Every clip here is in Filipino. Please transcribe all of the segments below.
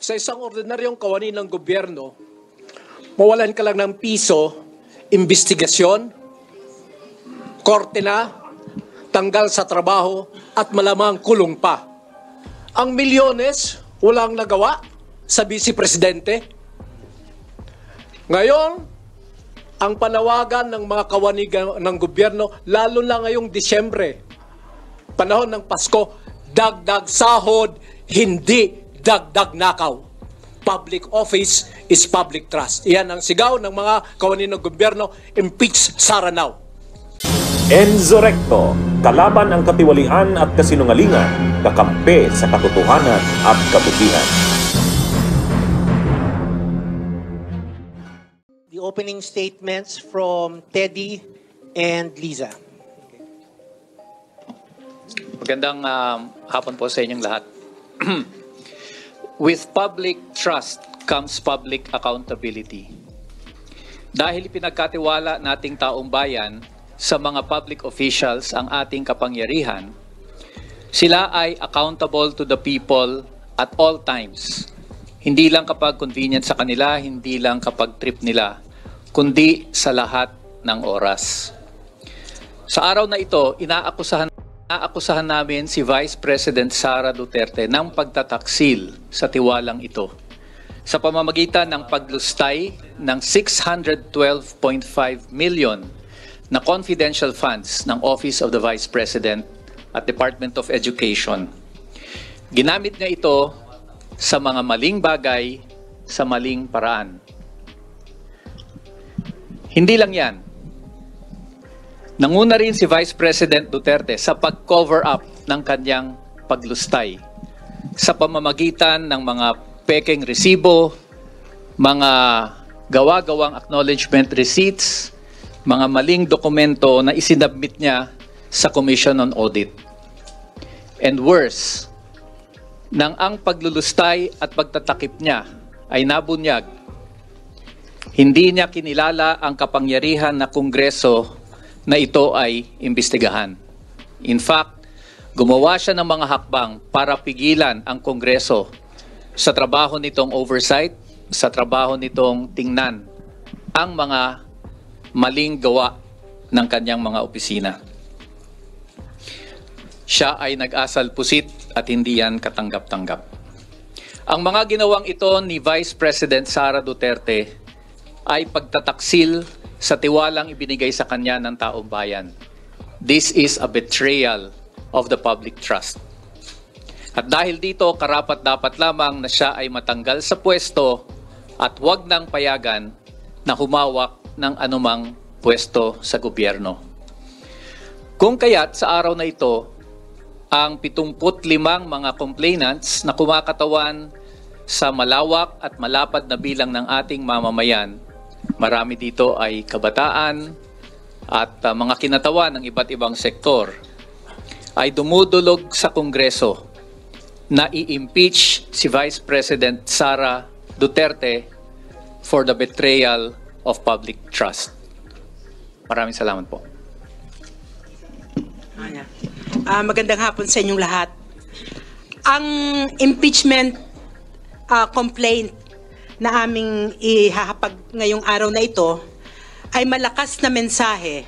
Sa isang ordinaryong kawani ng gobyerno, mawalan ka lang ng piso, investigasyon, korte na, tanggal sa trabaho, at malamang kulong pa. Ang milyones, walang nagawa sa Vice Presidente. Ngayon, ang panawagan ng mga kawani ng gobyerno, lalo na ngayong Disyembre, panahon ng Pasko, dagdag sahod, hindi dagdag nakaw. Public office is public trust. Iyan ang sigaw ng mga kawani ng gobyerno, impeach Sara now. Enzo Recto, kalaban ang katiwalian at kasinungalingan, kakampi sa katotohanan at kabutihan. The opening statements from Teddy and Liza. Magandang hapon po sa inyong lahat. With public trust comes public accountability. Dahil pinagkatiwala nating taong bayan sa mga public officials ang ating kapangyarihan, sila ay accountable to the people at all times. Hindi lang kapag convenient sa kanila, hindi lang kapag trip nila, kundi sa lahat ng oras. Sa araw na ito, inaakusahan namin si Vice President Sara Duterte ng pagtataksil sa tiwalang ito sa pamamagitan ng paglustay ng 612.5 million na confidential funds ng Office of the Vice President at Department of Education. Ginamit niya ito sa mga maling bagay, sa maling paraan. Hindi lang yan. Nanguna rin si Vice President Duterte sa pag-cover up ng kanyang paglustay sa pamamagitan ng mga pekeng resibo, mga gawa-gawang acknowledgement receipts, mga maling dokumento na isinabmit niya sa Commission on Audit. And worse, nang ang paglulustay at pagtatakip niya ay nabunyag, hindi niya kinilala ang kapangyarihan na Kongreso na ito ay imbestigahan. In fact, gumawa siya ng mga hakbang para pigilan ang Kongreso sa trabaho nitong oversight, sa trabaho nitong tingnan ang mga maling gawa ng kanyang mga opisina. Siya ay nag-asal pusit at hindi yan katanggap-tanggap. Ang mga ginawang ito ni Vice President Sara Duterte ay pagtataksil sa tiwalang ibinigay sa kanya ng taong bayan. This is a betrayal of the public trust. At dahil dito, karapat-dapat lamang na siya ay matanggal sa pwesto at huwag nang payagan na humawak ng anumang pwesto sa gobyerno. Kung kaya't sa araw na ito, ang 75 mga complainants na kumakatawan sa malawak at malapad na bilang ng ating mamamayan, marami dito ay kabataan at mga kinatawan ng iba't ibang sektor, ay dumudulog sa Kongreso na i-impeach si Vice President Sara Duterte for the betrayal of public trust. Maraming salamat po. Magandang hapon sa inyong lahat. Ang impeachment complaint na aming ihahapag ngayong araw na ito ay malakas na mensahe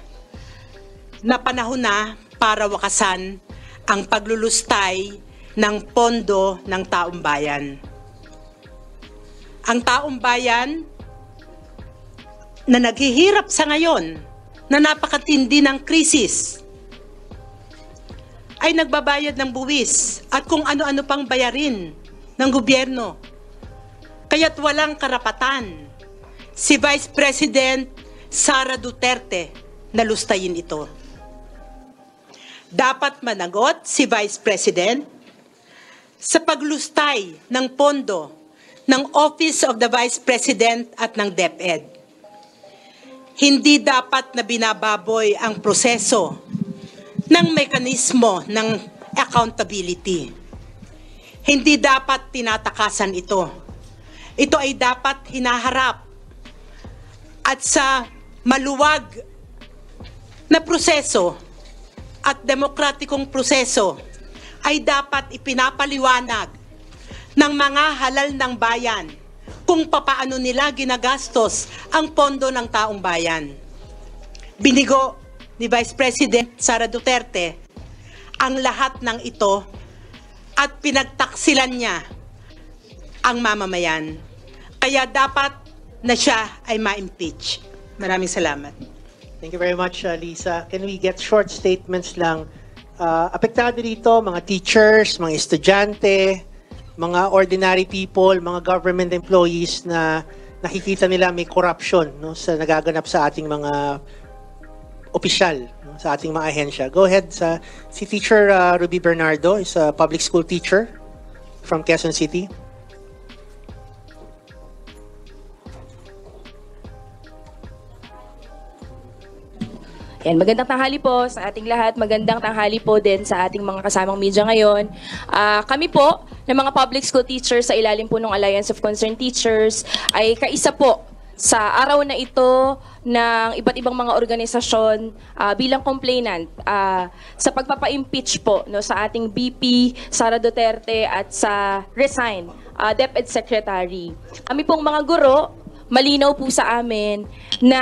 na panahon na para wakasan ang paglulustay ng pondo ng taong bayan. Ang taong bayan na naghihirap sa ngayon na napakatindi ng krisis ay nagbabayad ng buwis at kung ano-ano pang bayarin ng gobyerno. Kaya't walang karapatan si Vice President Sara Duterte na lustayin ito. Dapat managot si Vice President sa paglustay ng pondo ng Office of the Vice President at ng DepEd. Hindi dapat na binababoy ang proseso ng mekanismo ng accountability. Hindi dapat tinatakasan ito. Ito ay dapat hinaharap at sa maluwag na proseso at demokratikong proseso ay dapat ipinapaliwanag ng mga halal ng bayan kung papaano nila ginagastos ang pondo ng taong bayan. Binigo ni Vice President Sara Duterte ang lahat ng ito at pinagtaksilan niya ang mamamayan. Kaya dapat na siya ay ma-impeach. Maraming salamat. Thank you very much, Lisa. Can we get short statements lang? Apektado dito, mga teachers, mga estudyante, mga ordinary people, mga government employees na nakikita nila may corruption, no, sa nagaganap sa ating mga opisyal, no, sa ating mga ahensya. Go ahead. Si Teacher Ruby Bernardo is a public school teacher from Quezon City. Yan, magandang tanghali po sa ating lahat. Magandang tanghali po din sa ating mga kasamang media ngayon. Kami po, ng mga public school teachers sa ilalim po ng Alliance of Concerned Teachers, ay kaisa po sa araw na ito ng iba't ibang mga organisasyon bilang complainant sa pagpapa-impeach po, no, sa ating VP Sara Duterte at sa resign DepEd Secretary. Kami pong mga guro, malinaw po sa amin na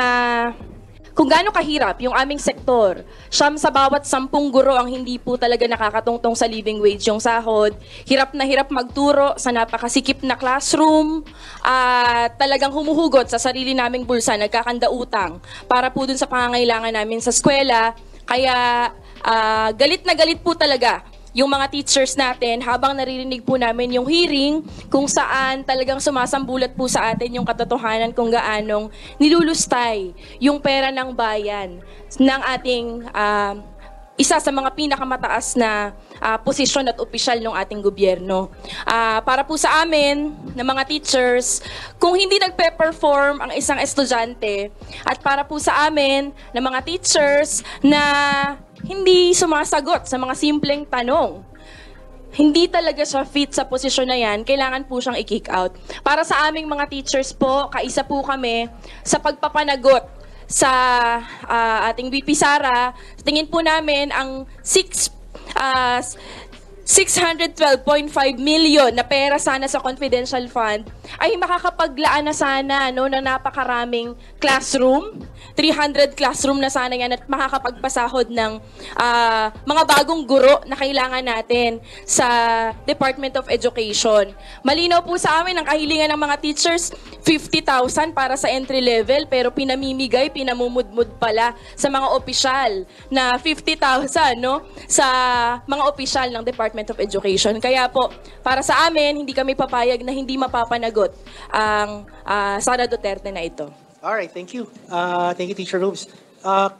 kung gaano kahirap yung aming sektor. Siyam sa bawat 10 guro ang hindi po talaga nakakatungtong sa living wage yung sahod. Hirap na hirap magturo sa napakasikip na classroom at talagang humuhugot sa sarili naming bulsa, nagkakanda utang para po dun sa pangangailangan namin sa eskwela. Kaya galit na galit po talaga yung mga teachers natin habang naririnig po namin yung hearing kung saan talagang sumasambulat po sa atin yung katotohanan kung gaanong nilulustay yung pera ng bayan ng ating isa sa mga pinakamataas na posisyon at opisyal ng ating gobyerno. Para po sa amin, ng mga teachers, kung hindi nagpe-perform ang isang estudyante at para po sa amin, ng mga teachers na hindi sumasagot sa mga simpleng tanong, hindi talaga siya fit sa posisyon na yan, kailangan po siyang i-kick out. Para sa aming mga teachers po, kaisa po kami sa pagpapanagot sa ating VP Sara. Tingin po namin ang 612.5 million na pera sana sa confidential fund ay makakapaglaan na sana, no, na napakaraming classroom, 300 classroom na sana yan at makakapagpasahod ng mga bagong guro na kailangan natin sa Department of Education. Malinaw po sa amin ang kahilingan ng mga teachers, 50,000 para sa entry level pero pinamimigay, pinamumudmud pala sa mga opisyal na 50,000, no, sa mga opisyal ng Department of Education. Kaya po, para sa amin, hindi kami papayag na hindi mapapanagot ang Sara Duterte na ito. Alright, thank you. Thank you, Teacher Rubes.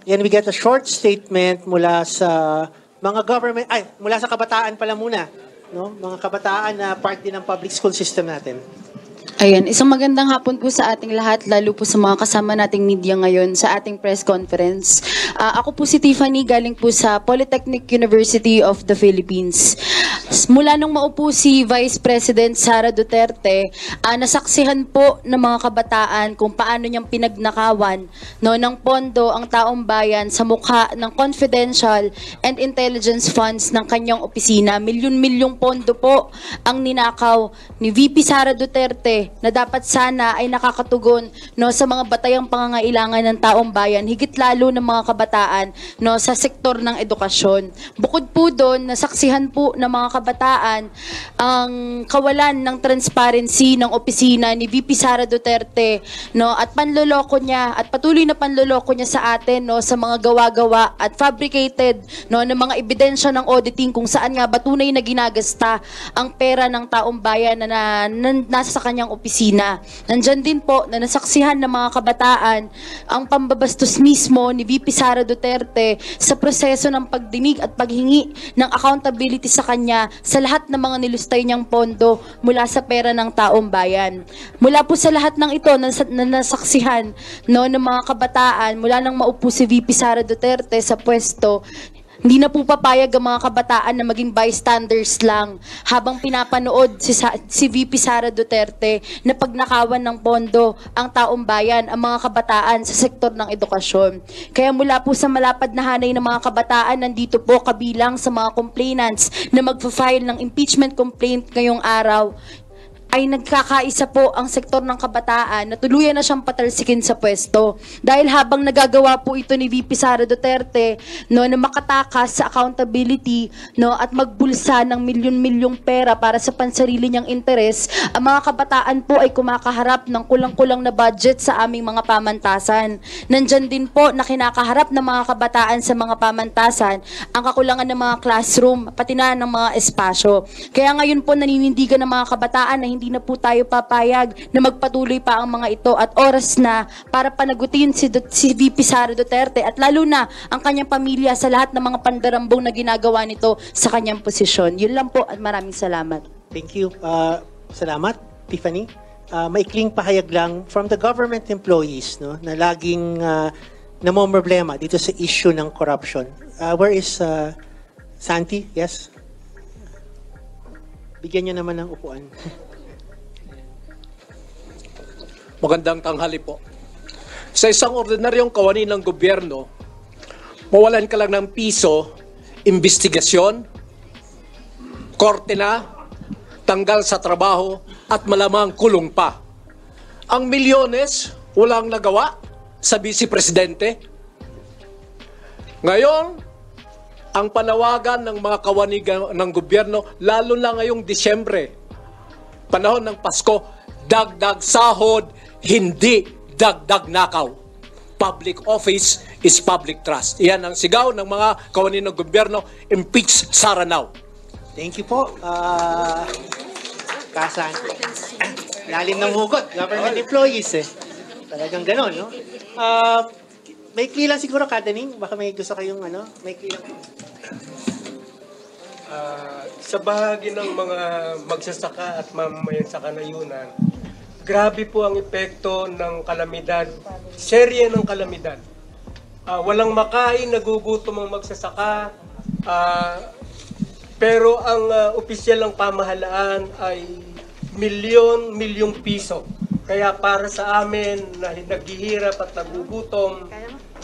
Can we get a short statement mula sa mga government, mula sa kabataan pala muna, no? Mga kabataan na part din ng public school system natin. Ayan, isang magandang hapon po sa ating lahat, lalo po sa mga kasama nating media ngayon sa ating press conference. Ako po si Tiffany, galing po sa Polytechnic University of the Philippines. Mula nung maupo si Vice President Sara Duterte, nasaksihan po ng mga kabataan kung paano niyang pinagnakawan, no, ng pondo ang taong bayan sa mukha ng confidential and intelligence funds ng kanyang opisina. Milyon-milyong pondo po ang ninakaw ni VP Sara Duterte na dapat sana ay nakakatugon, no, sa mga batayang pangangailangan ng taong bayan, higit lalo ng mga kabataan, no, sa sektor ng edukasyon. Bukod po doon, nasaksihan po ng mga kabataan ang kawalan ng transparency ng opisina ni VP Sara Duterte, no, at panloloko niya at patuloy na panloloko niya sa atin, no, sa mga gawa-gawa at fabricated, no, ng mga ebidensya ng auditing kung saan nga ba tunay na ginagasta ang pera ng taong bayan na nasa sa kanyang opisina. Nandyan din po na nasaksihan ng mga kabataan ang pambabastos mismo ni VP Sara Duterte sa proseso ng pagdinig at paghingi ng accountability sa kanya sa lahat ng mga nilustay niyang pondo mula sa pera ng taong bayan. Mula po sa lahat ng ito na nasaksihan, no, ng mga kabataan, mula nang maupo si VP Sara Duterte sa pwesto, hindi na po papayag ang mga kabataan na maging bystanders lang habang pinapanood si VP Sara Duterte na pagnakawan ng pondo ang taong bayan, ang mga kabataan sa sektor ng edukasyon. Kaya mula po sa malapad na hanay ng mga kabataan, nandito po kabilang sa mga complainants na magpa-file ng impeachment complaint ngayong araw. ay nagkakaisa po ang sektor ng kabataan na tuluyan na siyang patalsikin sa pwesto. Dahil habang nagagawa po ito ni VP Sara Duterte, no, na makatakas sa accountability, no, at magbulsa ng milyon-milyong pera para sa pansarili niyang interes, ang mga kabataan po ay kumakaharap ng kulang-kulang na budget sa aming mga pamantasan. Nandyan din po na kinakaharap ng mga kabataan sa mga pamantasan ang kakulangan ng mga classroom, pati na ng mga espasyo. Kaya ngayon po naninindigan ng mga kabataan na hindi na po tayo papayag na magpatuloy pa ang mga ito at oras na para panagutin si VP Sara Duterte at lalo na ang kanyang pamilya sa lahat ng mga pandarambong na ginagawa nito sa kanyang posisyon. Yun lang po at maraming salamat. Thank you. Salamat, Tiffany. Maikling pahayag lang from the government employees, no, na laging namomroblema dito sa issue ng corruption. Where is Santi? Yes? Bigyan niyo naman ng upuan. Magandang tanghali po. Sa isang ordinaryong kawani ng gobyerno, mawalan ka lang ng piso, investigasyon, korte na, tanggal sa trabaho, at malamang kulong pa. Ang milyones, walang nagawa sa Vice Presidente. Ngayon, ang panawagan ng mga kawani ng gobyerno, lalo na ngayong Disyembre, panahon ng Pasko, dagdag sahod, hindi dagdag nakaw. Public office is public trust. Iyan ang sigaw ng mga kawani ng gobyerno, impeach Sara now. Thank you po. Kasan. Lalim ng hugot. Government employees eh. Talagang ganon, no? May lang siguro, Kadaning. Baka may gusto kayong ano? May lang. Sa bahagi ng mga magsasaka at mamamayan sa kanayunan, grabe po ang epekto ng kalamidad, serye ng kalamidad. Walang makain, nagugutom ang magsasaka, pero ang opisyal ng pamahalaan ay milyong piso. Kaya para sa amin na naghihirap at nagugutom,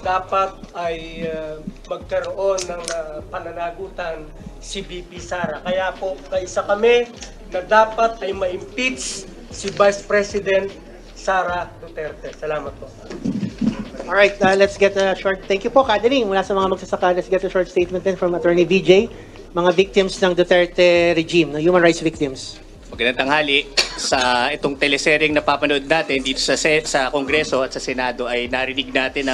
dapat ay magkaroon ng pananagutan si VP Sara. Kaya po, kaisa kami na dapat ay ma-impeach si Vice President Sara Duterte. Salamat po. Alright, let's get a short, thank you po, Kadaning. Mula sa mga magsasaka, let's get a short statement din from Attorney VJ, mga victims ng Duterte regime, human rights victims. Magandang tanghali. Sa itong teleseryeng napapanood natin dito sa Kongreso at sa Senado ay narinig natin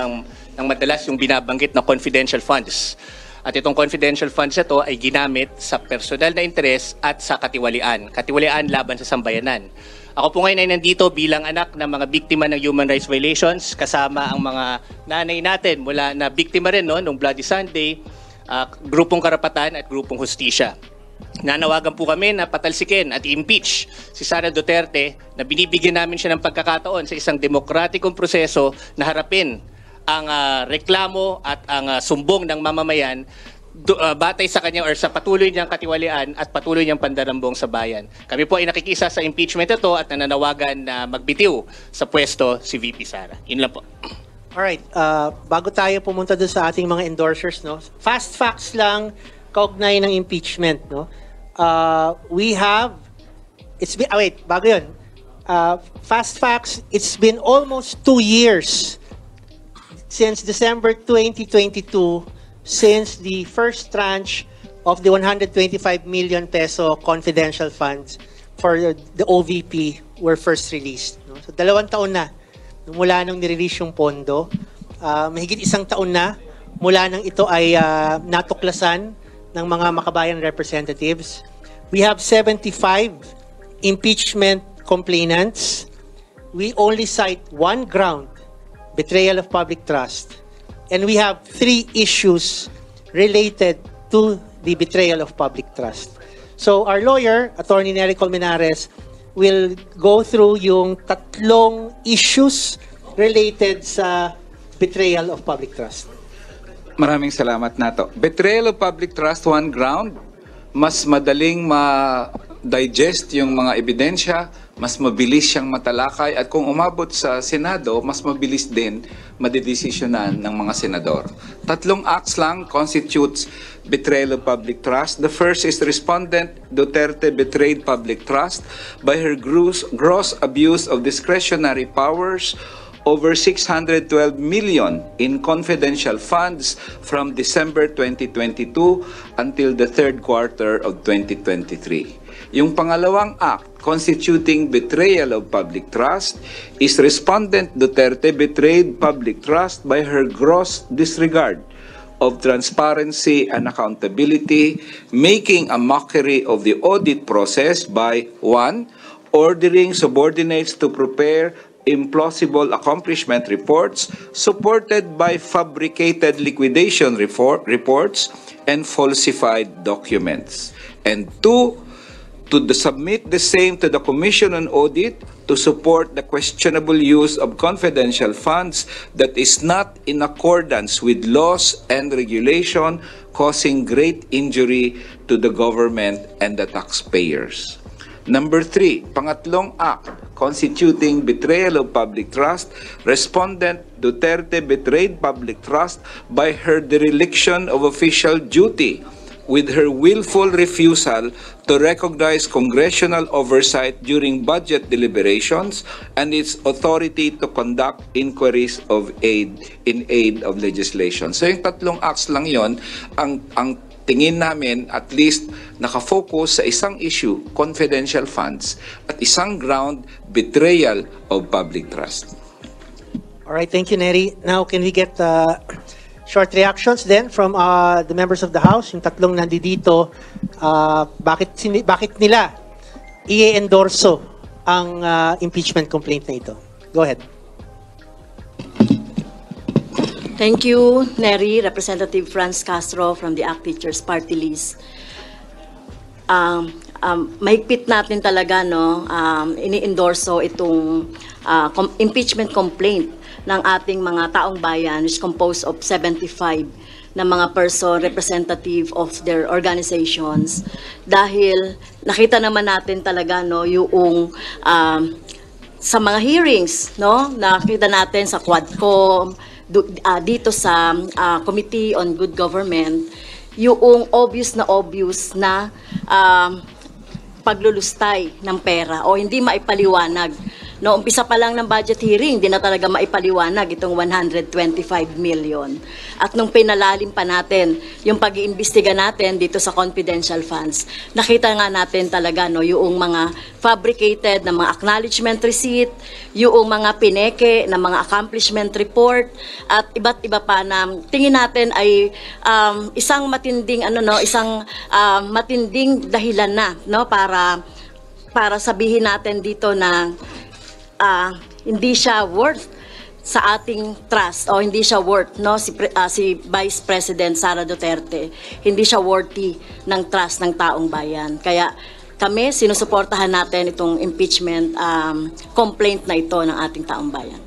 ng madalas yung binabanggit na confidential funds. At itong confidential funds ito ay ginamit sa personal na interes at sa katiwalian. Katiwalian laban sa sambayanan. Ako po ngayon ay nandito bilang anak ng mga biktima ng human rights violations, kasama ang mga nanay natin mula na biktima rin noong Bloody Sunday, grupong karapatan at grupong hustisya. Nanawagan po kami na patalsikin at impeach si Sara Duterte na binibigyan namin siya ng pagkakataon sa isang demokratikong proseso na harapin ang reklamo at ang sumbong ng mamamayan batay sa kanya or sa patuloy niyang katiwalian at patuloy niyang pandarambong sa bayan. Kami po ay nakikisa sa impeachment ito at nananawagan na magbitiw sa pwesto si VP Sara. Yun lang po. Alright, bago tayo pumunta doon sa ating mga endorsers, no? Fast facts lang kaugnay ng impeachment, no? We have, bago yun. Fast facts, it's been almost 2 years since December 2022 since the first tranche of the 125 million peso confidential funds for the OVP were first released. No? So 2 taon na mula nung nirelease yung pondo. Mahigit 1 taon na mula nang ito ay natuklasan ng mga makabayan representatives. We have 75 impeachment complainants. We only cite 1 ground, betrayal of public trust. And we have 3 issues related to the betrayal of public trust. So our lawyer, Attorney Nery Colmenares, will go through yung 3 issues related sa betrayal of public trust. Maraming salamat, Nato. Betrayal of public trust, 1 ground. Mas madaling ma-digest yung mga ebidensya, mas mabilis siyang matalakay at kung umabot sa Senado, mas mabilis din madedesisyonan ng mga senador. 3 acts lang constitutes betrayal of public trust. The first is Respondent Duterte betrayed public trust by her gross abuse of discretionary powers over 612 million in confidential funds from December 2022 until the third quarter of 2023. Yung pangalawang act constituting betrayal of public trust is Respondent Duterte betrayed public trust by her gross disregard of transparency and accountability, making a mockery of the audit process by 1. Ordering subordinates to prepare implausible accomplishment reports supported by fabricated liquidation reports and falsified documents. And 2, to submit the same to the Commission on Audit to support the questionable use of confidential funds that is not in accordance with laws and regulation, causing great injury to the government and the taxpayers. Number 3, pangatlong act constituting betrayal of public trust, Respondent Duterte betrayed public trust by her dereliction of official duty with her willful refusal to recognize congressional oversight during budget deliberations and its authority to conduct inquiries of aid of legislation. So yung 3 acts lang yon ang tingin namin at least nakafocus sa isang issue, confidential funds, at isang ground, betrayal of public trust. All right, thank you, Neri. Now, can we get short reactions then from the members of the House? Yung 3 nandito, bakit nila i-endorso ang impeachment complaint na ito? Go ahead. Thank you, Neri. Representative Franz Castro from the ACT Teachers Party List. Mahigpit natin talaga, no, ini-endorso itong impeachment complaint ng ating mga taong bayan, which is composed of 75 na mga person representative of their organizations. Dahil nakita naman natin talaga, no, yung sa mga hearings, no, nakita natin sa Quadcom, dito sa Committee on Good Government, yung obvious na paglulustay ng pera o hindi maipaliwanag. No, umpisa pa lang ng budget hearing, hindi na talaga maipaliwanag itong 125 million. At nung pinalalim pa natin yung pag-iimbestiga natin dito sa confidential funds, nakita nga natin talaga, no, yung mga fabricated na mga acknowledgement receipt, yung mga pineke na mga accomplishment report, at iba't iba pa na tingin natin ay isang matinding matinding dahilan na, no, para sabihin natin dito na hindi siya worth sa ating trust o hindi siya worth, no, si Vice President Sara Duterte, hindi siya worthy ng trust ng taong bayan. Kaya kami sinusuportahan natin itong impeachment complaint na ito ng ating taong bayan.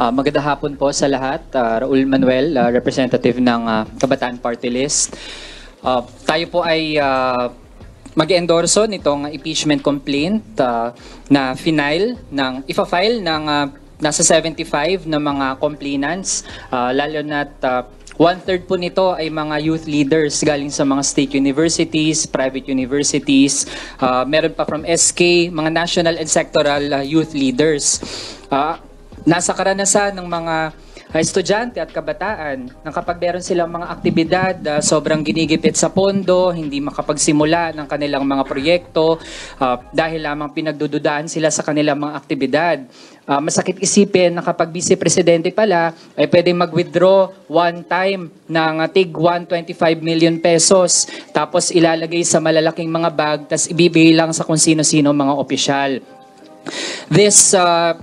Magandang hapon po sa lahat. Raul Manuel, representative ng Kabataan Party List. Tayo po ay mag-endorso nitong impeachment complaint na ifa-file ng nasa 75 na mga complainants, lalo na't 1/3 po nito ay mga youth leaders galing sa mga state universities, private universities, meron pa from SK, mga national and sectoral youth leaders. Nasa karanasan ng mga estudyante at kabataan na kapag meron silang mga aktibidad, sobrang ginigipit sa pondo, hindi makapagsimula ng kanilang mga proyekto dahil lamang pinagdududaan sila sa kanilang mga aktibidad. Masakit isipin na kapag Vice Presidente pala ay pwedeng mag-withdraw one time ng tig 125 million pesos tapos ilalagay sa malalaking mga bag tapos ibibigay lang sa kung sino-sino mga opisyal. This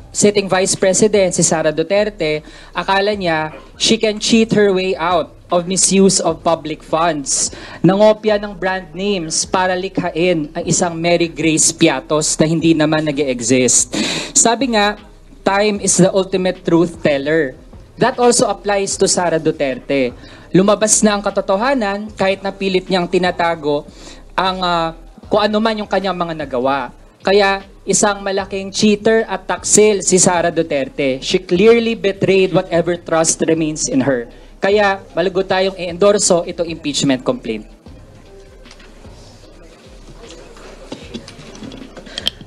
sitting Vice President, si Sara Duterte, akala niya she can cheat her way out of misuse of public funds. Nangopya ng brand names para likhain ang isang Mary Grace Piatos na hindi naman nag-exist. Sabi nga, time is the ultimate truth teller. That also applies to Sara Duterte. Lumabas na ang katotohanan kahit na pilit niyang tinatago ang kung ano man yung kanyang mga nagawa. Kaya isang malaking cheater at taksil si Sara Duterte. She clearly betrayed whatever trust remains in her. Kaya malagot tayong i-endorso itong impeachment complaint.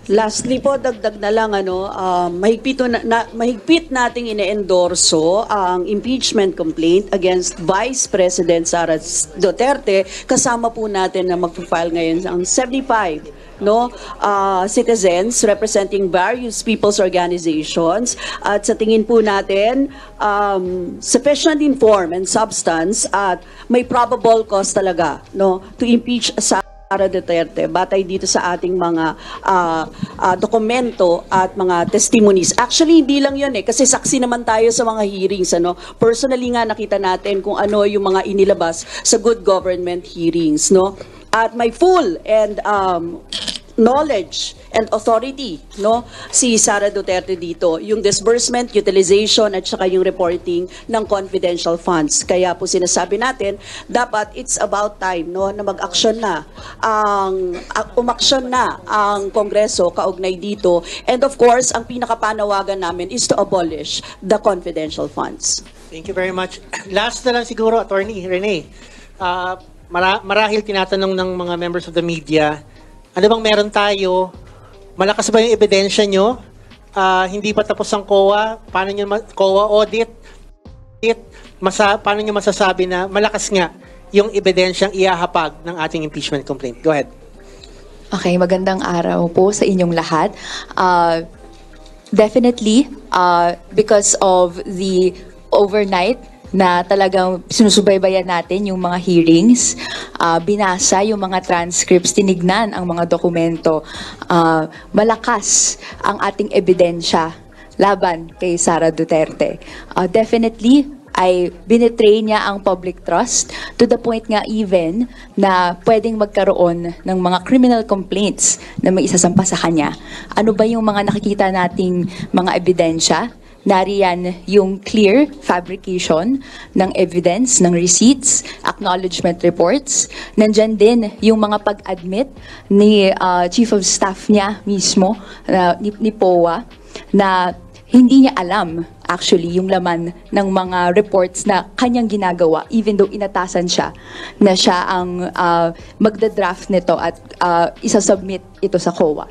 Lastly po, dagdag na lang, mahigpit nating ine-endorso ang impeachment complaint against Vice President Sara Duterte. Kasama po natin na mag-file ngayon ang 75 citizens representing various people's organizations. At sa tingin po natin, sufficient in form and substance at may probable cause talaga to impeach Sara Duterte batay dito sa ating mga dokumento at mga testimonies. Actually, hindi lang yun kasi saksi naman tayo sa mga hearings. Personally nga nakita natin kung ano yung mga inilabas sa good government hearings. At may full and knowledge and authority si Sara Duterte dito, yung disbursement, utilization at saka yung reporting ng confidential funds. Kaya po sinasabi natin, dapat it's about time na mag-aksyon na umaksyon na ang Kongreso kaugnay dito. And of course, ang pinakapanawagan namin is to abolish the confidential funds. Thank you very much. Last na lang siguro, Attorney Rene. Marahil tinatanong ng mga members of the media, ano bang meron tayo? Malakas ba yung ebidensya nyo? Hindi pa tapos ang COA? Paano nyo COA audit? Paano nyo masasabi na malakas nga yung ebidensyang iahapag ng ating impeachment complaint? Go ahead. Okay, magandang araw po sa inyong lahat. Definitely, because of the overnight na talagang sinusubaybayan natin yung mga hearings, binasa yung mga transcripts, tinignan ang mga dokumento, malakas ang ating ebidensya laban kay Sara Duterte. Definitely, ay binetray niya ang public trust to the point nga even na pwedeng magkaroon ng mga criminal complaints na may isasampa sa kanya. Ano ba yung mga nakikita nating mga ebidensya? Nariyan yung clear fabrication ng evidence, ng receipts, acknowledgement reports. Nandyan din yung mga pag-admit ni Chief of Staff niya mismo, ni POA, na hindi niya alam actually yung laman ng mga reports na kanyang ginagawa, even though inatasan siya na siya ang magda-draft nito at isasubmit ito sa COA.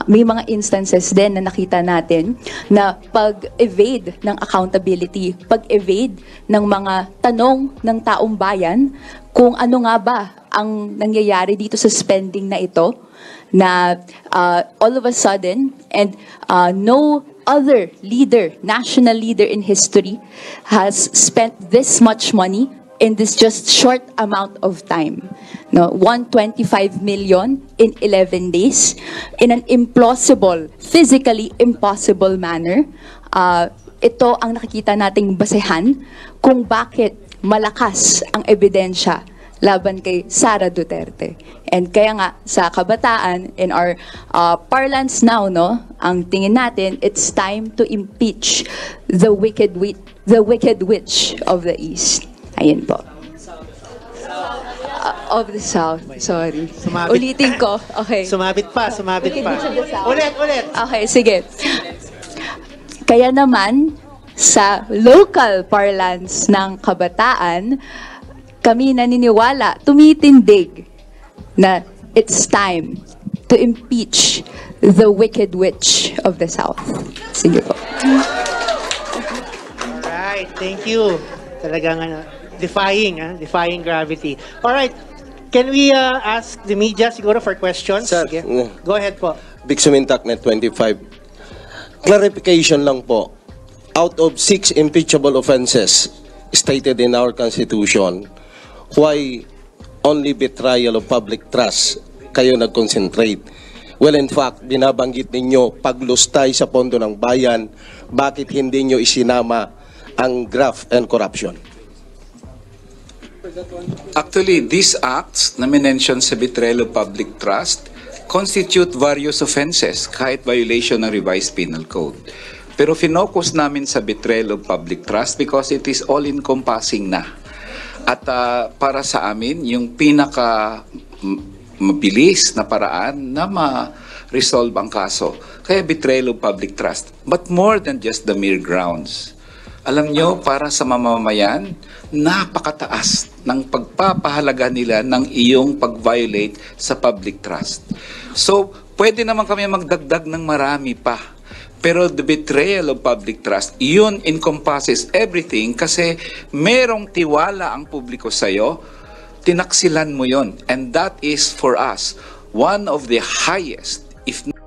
May mga instances din na nakita natin na pag-evade ng accountability, pag-evade ng mga tanong ng taong bayan kung ano nga ba ang nangyayari dito sa spending na ito, na all of a sudden, and no other leader, national leader in history has spent this much money in this just short amount of time. 125 million in 11 days in an implausible, physically impossible manner. Ito ang nakikita nating basehan kung bakit malakas ang ebidensya laban kay Sara Duterte. And kaya nga sa kabataan, in our parlance now, ang tingin natin, it's time to impeach the wicked witch of the East. Ayun po. Of the South, sorry. Ulitin ko. Okay. Sumabit pa. Ulit. Okay, sige. Kaya naman, sa local parlance ng kabataan, kami naniniwala, tumitindig na it's time to impeach the wicked witch of the South. Sige po. Alright, thank you. Talagang defying gravity. Alright, can we ask the media siguro for questions? Sir, Sige. Go ahead po. Big Sumintaknet 25. Clarification lang po. Out of 6 impeachable offenses stated in our Constitution, why only betrayal of public trust kayo nag-concentrate? Well, in fact, binabanggit ninyo paglustay sa pondo ng bayan, bakit hindi nyo isinama ang graft and corruption? Actually, these acts na minention sa betrayal of public trust constitute various offenses, kahit violation ng revised penal code. Pero finokus namin sa betrayal of public trust because it is all-encompassing na. At para sa amin, yung pinaka mabilis na paraan na ma-resolve ang kaso. Kaya betrayal of public trust. But more than just the mere grounds. Alam nyo, para sa mamamayan, napakataas ng pagpapahalaga nila ng iyong pag-violate sa public trust. So, pwede naman kami magdagdag ng marami pa. Pero the betrayal of public trust, yun encompasses everything kasi merong tiwala ang publiko sa'yo, tinaksilan mo yun. And that is for us one of the highest, if not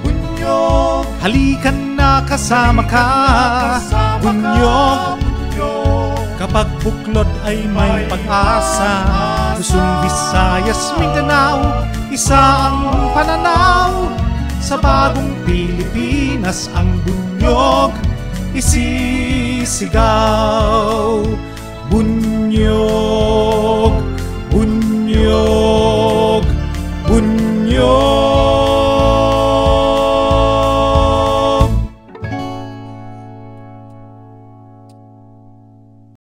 Bunyog, halikan na kasama ka. Bunyog, kapag buklod ay may pag-asa. Luzon, Visayas, Mindanao, isa ang pananaw. Sa bagong Pilipinas ang bunyog isisigaw. Bunyog.